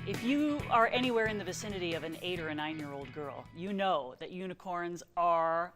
If you are anywhere in the vicinity of an 8 or a 9-year-old girl, you know that unicorns are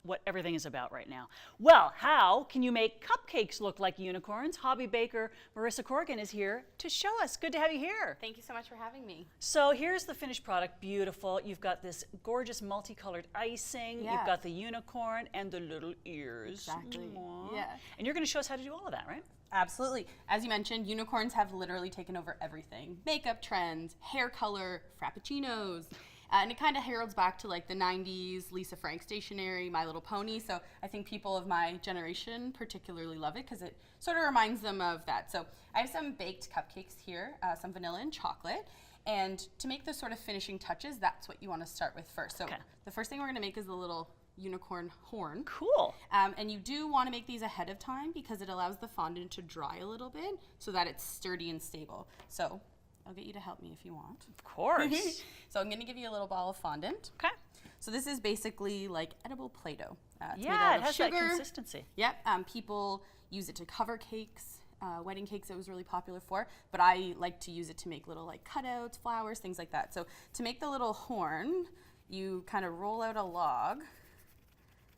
what everything is about right now. Well, how can you make cupcakes look like unicorns? Hobby baker Marissa Corrigan is here to show us. Good to have you here. Thank you so much for having me. So here's the finished product, beautiful. You've got this gorgeous multicolored icing. Yeah. You've got the unicorn and the little ears. Exactly. Aww. Yeah. And you're going to show us how to do all of that, right? Absolutely. As you mentioned, unicorns have literally taken over everything. Makeup trends, hair color, frappuccinos. And it kind of heralds back to like the 90s, Lisa Frank stationery, My Little Pony. So I think people of my generation particularly love it because it sort of reminds them of that. So I have some baked cupcakes here, some vanilla and chocolate. And to make the sort of finishing touches, that's what you want to start with first. So the first thing we're going to make is the little unicorn horn. Cool. And you do want to make these ahead of time because it allows the fondant to dry a little bit so that it's sturdy and stable. So I'll get you to help me if you want. Of course. So I'm going to give you a little ball of fondant. Okay. So this is basically like edible Play-Doh. Yeah, it has that consistency. Yep. People use it to cover cakes, wedding cakes it was really popular for, but I like to use it to make little like cutouts, flowers, things like that. So to make the little horn, you kind of roll out a log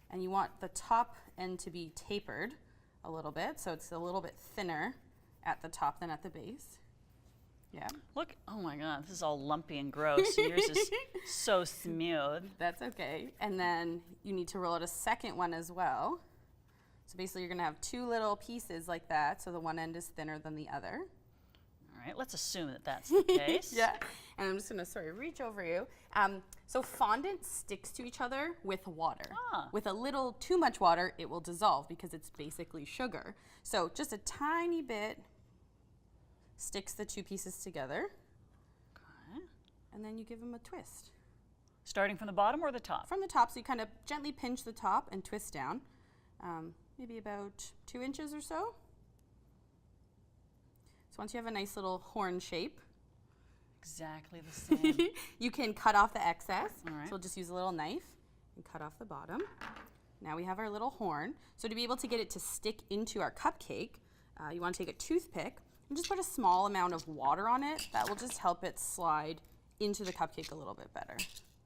and you want the top end to be tapered a little bit, so it's a little bit thinner at the top than at the base. Yeah. Look, oh my God, this is all lumpy and gross. And yours is so smooth. That's okay. And then you need to roll out a second one as well. So basically you're gonna have two little pieces like that, so the one end is thinner than the other. All right, let's assume that that's the case. Yeah, and I'm just gonna reach over you. So fondant sticks to each other with water. Ah. With a little too much water, it will dissolve because it's basically sugar. So just a tiny bit sticks the two pieces together. Okay. And then you give them a twist. Starting from the bottom or the top? From the top, so you kind of gently pinch the top and twist down, maybe about 2 inches or so. So once you have a nice little horn shape, Exactly the same. you can cut off the excess. All right. So we'll just use a little knife and cut off the bottom. Now we have our little horn. So to be able to get it to stick into our cupcake, you want to take a toothpick and just put a small amount of water on it. That will just help it slide into the cupcake a little bit better.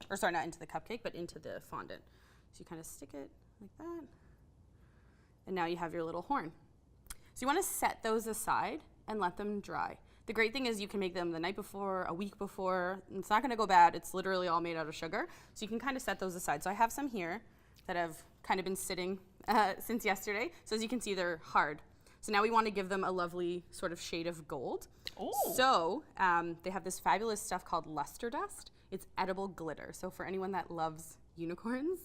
Or sorry, not into the cupcake, but into the fondant. So you kind of stick it like that. And now you have your little horn. So you want to set those aside and let them dry. The great thing is you can make them the night before, a week before. It's not going to go bad. It's literally all made out of sugar. So you can kind of set those aside. So I have some here that have kind of been sitting since yesterday. So as you can see, they're hard. So now we want to give them a lovely sort of shade of gold. Ooh. So they have this fabulous stuff called luster dust. It's edible glitter. So for anyone that loves unicorns,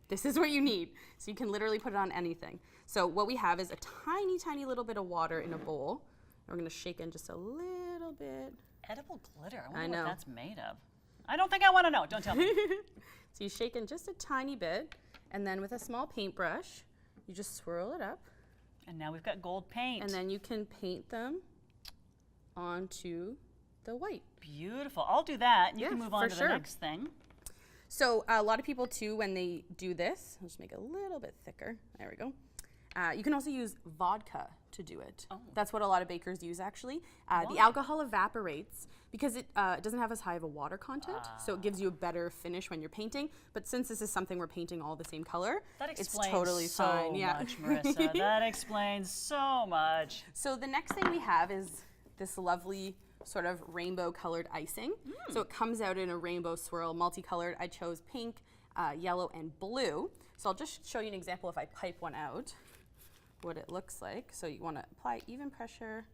this is what you need. So you can literally put it on anything. So what we have is a tiny, tiny little bit of water in a bowl. And we're going to shake in just a little bit. Edible glitter. I I wonder know. what that's made of. I don't think I want to know. Don't tell me. So you shake in just a tiny bit, and then with a small paintbrush, you just swirl it up. And now we've got gold paint. And then you can paint them onto the white. Beautiful. I'll do that. You Yeah, can move on for to sure. the next thing. So a lot of people too, when they do this, I'll just make it a little bit thicker. There we go. You can also use vodka to do it. Oh. That's what a lot of bakers use actually. The alcohol evaporates because it doesn't have as high of a water content, so it gives you a better finish when you're painting. But since this is something we're painting all the same color, That it's explains totally so fine. Yeah. much, Marissa. That explains so much. So the next thing we have is this lovely sort of rainbow colored icing. So it comes out in a rainbow swirl, multicolored. I chose pink, yellow, and blue. So I'll just show you an example if I pipe one out, what it looks like. So you want to apply even pressure,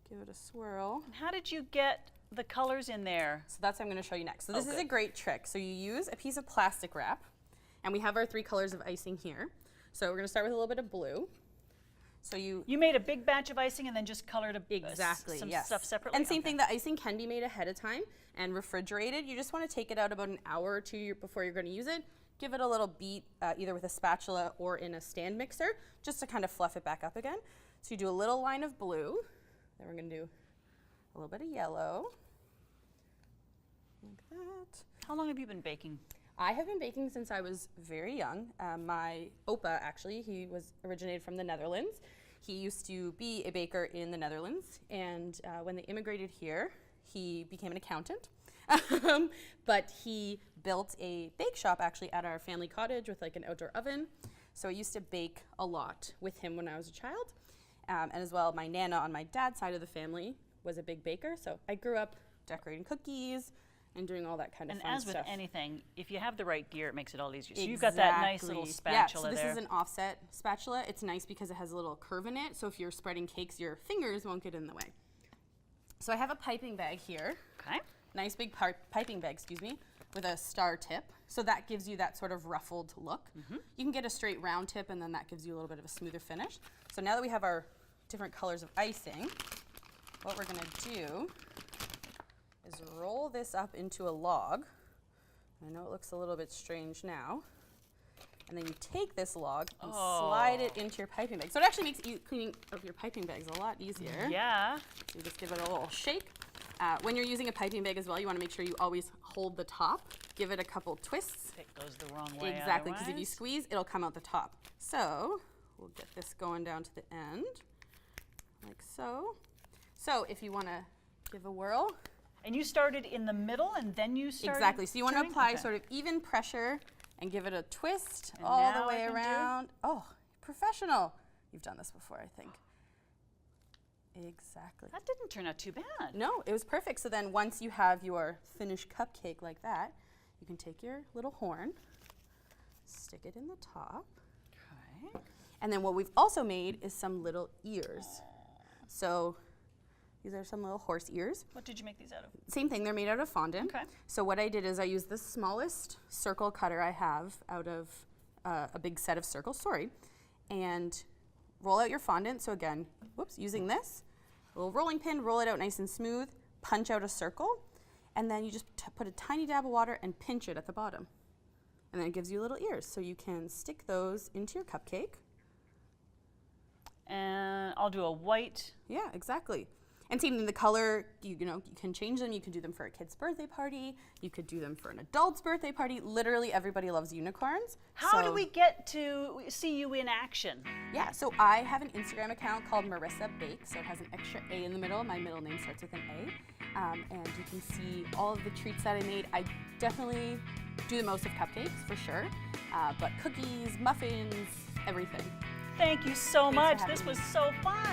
give it a swirl. And how did you get the colors in there? So that's what I'm going to show you next. So this is good. a great trick. So you use a piece of plastic wrap, and we have our 3 colors of icing here. So we're going to start with a little bit of blue. So you made a big batch of icing and then just colored exactly some yes. stuff separately? And same Okay. thing, the icing can be made ahead of time and refrigerated. You just want to take it out about an hour or 2 before you're going to use it. Give it a little beat, either with a spatula or in a stand mixer, just to kind of fluff it back up again. So you do a little line of blue, then we're going to do a little bit of yellow, like that. How long have you been baking? I have been baking since I was very young. My opa, actually, he was originated from the Netherlands. He used to be a baker in the Netherlands, and when they immigrated here, he became an accountant. But he built a bake shop actually at our family cottage with like an outdoor oven. So I used to bake a lot with him when I was a child. And as well, my Nana on my dad's side of the family was a big baker. So I grew up decorating cookies and doing all that kind of fun stuff. And as with anything, if you have the right gear, it makes it all easier. So you've got that nice little spatula there. there. This is an offset spatula. It's nice because it has a little curve in it. So if you're spreading cakes, your fingers won't get in the way. So I have a piping bag here. Okay. Nice big piping bag, with a star tip. So that gives you that sort of ruffled look. You can get a straight round tip and then that gives you a little bit of a smoother finish. So now that we have our different colors of icing, what we're gonna do is roll this up into a log. I know it looks a little bit strange now. And then you take this log and slide it into your piping bag. So it actually makes cleaning of your piping bags a lot easier. Yeah. So you just give it a little shake. When you're using a piping bag as well, you want to make sure you always hold the top. Give it a couple twists. It goes the wrong way. Exactly, because if you squeeze, it'll come out the top. So we'll get this going down to the end, like so. So if you want to give a whirl. And you started in the middle and then you started Exactly, so you want to apply Okay. sort of even pressure and give it a twist And all now the way I can around. Oh, professional. You've done this before, I think. Exactly. That didn't turn out too bad. No, it was perfect. So then once you have your finished cupcake like that, you can take your little horn, stick it in the top. Okay. And then what we've also made is some little ears. So these are some little horse ears. What did you make these out of? Same thing, they're made out of fondant. Okay. So what I did is I used the smallest circle cutter I have out of a big set of circles, and roll out your fondant. So again, using this, a little rolling pin, roll it out nice and smooth, punch out a circle, and then you just put a tiny dab of water and pinch it at the bottom. And then it gives you little ears. So you can stick those into your cupcake. And I'll do a white. Yeah, exactly. And same thing, the color, you can change them. You can do them for a kid's birthday party. You could do them for an adult's birthday party. Literally everybody loves unicorns. How do we get to see you in action? Yeah, so I have an Instagram account called Marissa Bake, so it has an extra A in the middle. My middle name starts with an A. And you can see all of the treats that I made. I definitely do the most of cupcakes, for sure. But cookies, muffins, everything. Thank you so Thanks for much. having This me. was so fun.